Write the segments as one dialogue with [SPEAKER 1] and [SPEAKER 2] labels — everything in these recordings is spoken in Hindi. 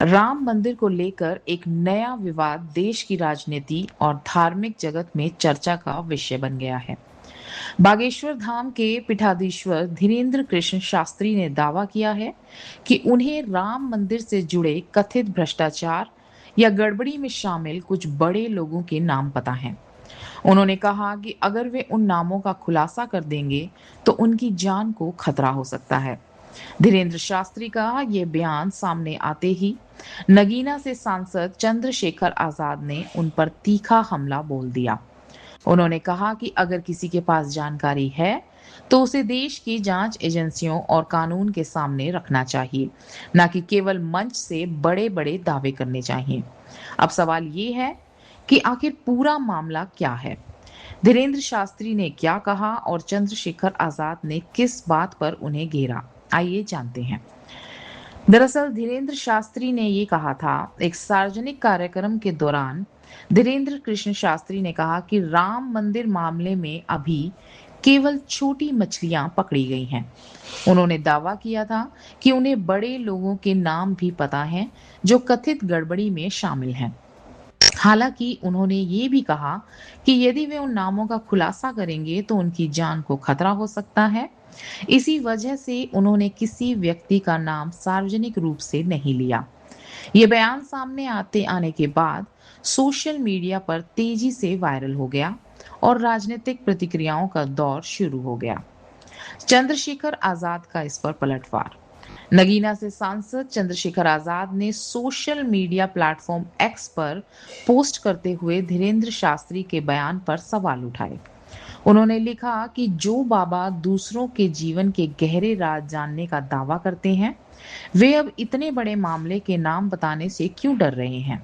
[SPEAKER 1] राम मंदिर को लेकर एक नया विवाद देश की राजनीति और धार्मिक जगत में चर्चा का विषय बन गया है। बागेश्वर धाम के पीठाधीश्वर धीरेन्द्र कृष्ण शास्त्री ने दावा किया है कि उन्हें राम मंदिर से जुड़े कथित भ्रष्टाचार या गड़बड़ी में शामिल कुछ बड़े लोगों के नाम पता हैं। उन्होंने कहा कि अगर वे उन नामों का खुलासा कर देंगे तो उनकी जान को खतरा हो सकता है। धीरेन्द्र शास्त्री का ये बयान सामने आते ही नगीना से सांसद चंद्रशेखर आजाद ने उन पर तीखा हमला बोल दिया। उन्होंने कहा कि अगर किसी के पास जानकारी है तो उसे देश की जांच एजेंसियों और कानून के सामने रखना चाहिए, न कि केवल मंच से बड़े बड़े दावे करने चाहिए। अब सवाल ये है कि आखिर पूरा मामला क्या है, धीरेन्द्र शास्त्री ने क्या कहा और चंद्रशेखर आजाद ने किस बात पर उन्हें घेरा। आइए जानते हैं। दरअसल धीरेन्द्र शास्त्री ने ये कहा था, एक सार्वजनिक कार्यक्रम के दौरान धीरेन्द्र कृष्ण शास्त्री ने कहा कि राम मंदिर मामले में अभी केवल छोटी मछलियां पकड़ी गई हैं। उन्होंने दावा किया था कि उन्हें बड़े लोगों के नाम भी पता हैं जो कथित गड़बड़ी में शामिल हैं। हालांकि उन्होंने ये भी कहा कि यदि वे उन नामों का खुलासा करेंगे तो उनकी जान को खतरा हो सकता है। इसी वजह से उन्होंने किसी व्यक्ति का नाम सार्वजनिक रूप से नहीं लिया। ये बयान सामने आने के बाद सोशल मीडिया पर तेजी से वायरल हो गया और राजनीतिक प्रतिक्रियाओं का दौर शुरू हो गया। चंद्रशेखर आजाद का इस पर पलटवार। नगीना से सांसद चंद्रशेखर आजाद ने सोशल मीडिया प्लेटफॉर्म एक्स पर पोस्ट करते हुए धीरेन्द्र शास्त्री के बयान पर सवाल उठाए। उन्होंने लिखा कि जो बाबा दूसरों के जीवन के गहरे राज जानने का दावा करते हैं, वे अब इतने बड़े मामले के नाम बताने से क्यों डर रहे हैं।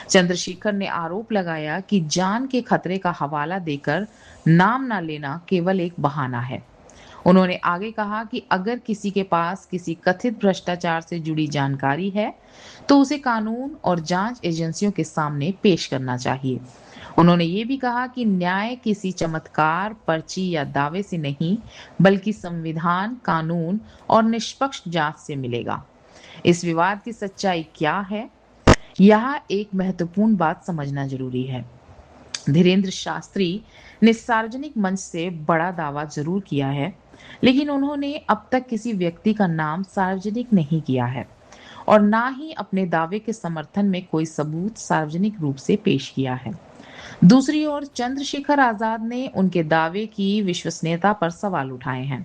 [SPEAKER 1] चंद्रशेखर ने आरोप लगाया कि जान के खतरे का हवाला देकर नाम न लेना केवल एक बहाना है। उन्होंने आगे कहा कि अगर किसी के पास किसी कथित भ्रष्टाचार से जुड़ी जानकारी है तो उसे कानून और जांच एजेंसियों के सामने पेश करना चाहिए। उन्होंने ये भी कहा कि न्याय किसी चमत्कार, पर्ची या दावे से नहीं, बल्कि संविधान, कानून और निष्पक्ष जांच से मिलेगा। इस विवाद की सच्चाई क्या है, यहाँ एक महत्वपूर्ण बात समझना जरूरी है। धीरेन्द्र शास्त्री ने सार्वजनिक मंच से बड़ा दावा जरूर किया है, लेकिन उन्होंने अब तक किसी व्यक्ति का नाम सार्वजनिक नहीं किया है और ना ही अपने दावे के समर्थन में कोई सबूत सार्वजनिक रूप से पेश किया है। दूसरी ओर चंद्रशेखर आजाद ने उनके दावे की विश्वसनीयता पर सवाल उठाए हैं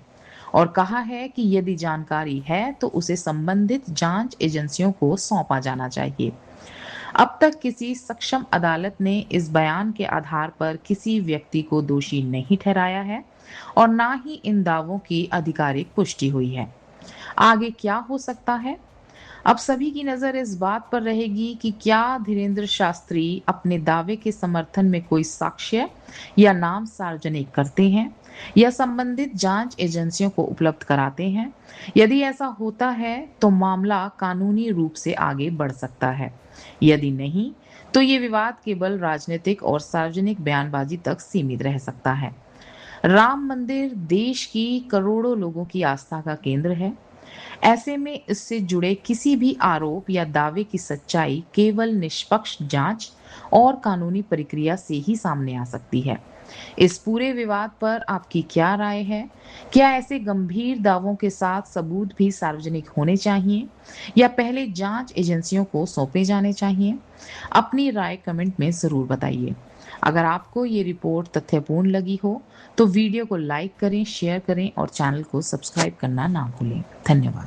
[SPEAKER 1] और कहा है कि यदि जानकारी है तो उसे संबंधित जांच एजेंसियों को सौंपा जाना चाहिए। अब तक किसी सक्षम अदालत ने इस बयान के आधार पर किसी व्यक्ति को दोषी नहीं ठहराया है और ना ही इन दावों की आधिकारिक पुष्टि हुई है। आगे क्या हो सकता है? अब सभी की नजर इस बात पर रहेगी कि क्या धीरेन्द्र शास्त्री अपने दावे के समर्थन में कोई साक्ष्य या नाम सार्वजनिक करते हैं या संबंधित जांच एजेंसियों को उपलब्ध कराते हैं। यदि ऐसा होता है तो मामला कानूनी रूप से आगे बढ़ सकता है। यदि नहीं तो ये विवाद केवल राजनीतिक और सार्वजनिक बयानबाजी तक सीमित रह सकता है। राम मंदिर देश की करोड़ों लोगों की आस्था का केंद्र है। ऐसे में इससे जुड़े किसी भी आरोप या दावे की सच्चाई केवल निष्पक्ष जांच और कानूनी प्रक्रिया से ही सामने आ सकती है। इस पूरे विवाद पर आपकी क्या राय है? क्या ऐसे गंभीर दावों के साथ सबूत भी सार्वजनिक होने चाहिए या पहले जांच एजेंसियों को सौंपे जाने चाहिए? अपनी राय कमेंट में जरूर बताइए। अगर आपको ये रिपोर्ट तथ्यपूर्ण लगी हो तो वीडियो को लाइक करें, शेयर करें और चैनल को सब्सक्राइब करना ना भूलें। धन्यवाद।